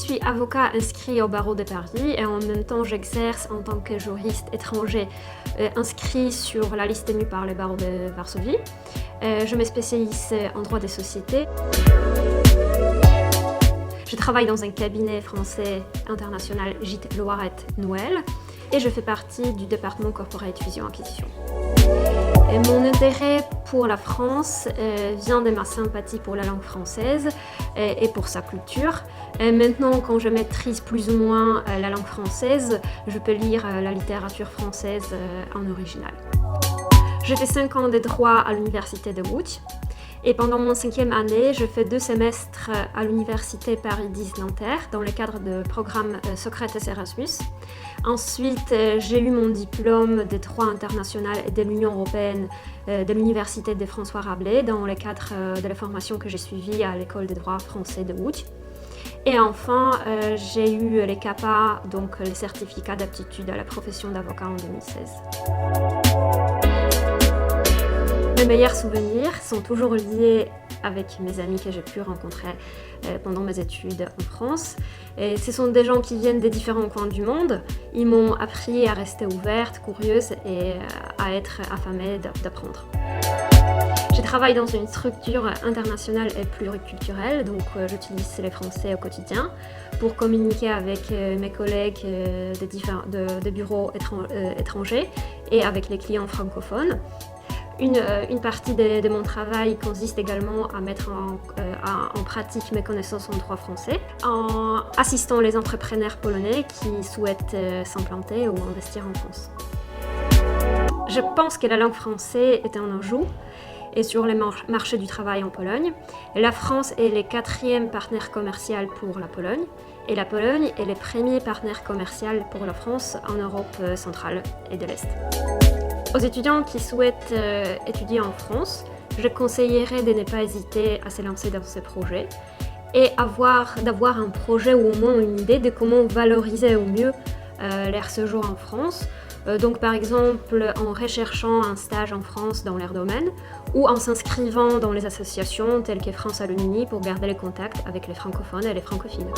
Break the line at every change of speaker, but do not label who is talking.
suis avocat inscrit au barreau de Paris et en même temps j'exerce en tant que juriste étranger inscrit sur la liste émise par le barreau de Varsovie. Je me spécialise en droit des sociétés. Je travaille dans un cabinet français international Gîtes Loiret Noël et je fais partie du département Corporate Fusion Acquisition. Mon intérêt pour la France vient de ma sympathie pour la langue française et pour sa culture. Maintenant, quand je maîtrise plus ou moins la langue française, je peux lire la littérature française en original. J'ai fait 5 ans de droit à l'université de Łódź. Et pendant mon 5e année, je fais 2 semestres à l'université Paris X Nanterre dans le cadre du programme Socrates Erasmus. Ensuite, j'ai eu mon diplôme de droit international et de l'Union européenne de l'université de François Rabelais dans le cadre de la formation que j'ai suivie à l'école de droit français de Łódź. Et enfin, j'ai eu les CAPA, donc les certificats d'aptitude à la profession d'avocat en 2016. Mes meilleurs souvenirs sont toujours liés avec mes amis que j'ai pu rencontrer pendant mes études en France. Et ce sont des gens qui viennent des différents coins du monde. Ils m'ont appris à rester ouverte, curieuse et à être affamée d'apprendre. Je travaille dans une structure internationale et pluriculturelle, donc j'utilise le français au quotidien pour communiquer avec mes collègues de bureaux étrangers et avec les clients francophones. Une partie de mon travail consiste également à mettre en pratique mes connaissances en droit français en assistant les entrepreneurs polonais qui souhaitent s'implanter ou investir en France. Je pense que la langue française est un ajout et sur le marché du travail en Pologne. La France est le 4e partenaire commercial pour la Pologne et la Pologne est le premier partenaire commercial pour la France en Europe centrale et de l'Est. Aux étudiants qui souhaitent étudier en France, je conseillerais de ne pas hésiter à se lancer dans ce projet et d'avoir un projet ou au moins une idée de comment valoriser au mieux leur séjour en France. Donc par exemple en recherchant un stage en France dans leur domaine ou en s'inscrivant dans les associations telles que France Alumni pour garder les contacts avec les francophones et les francophiles.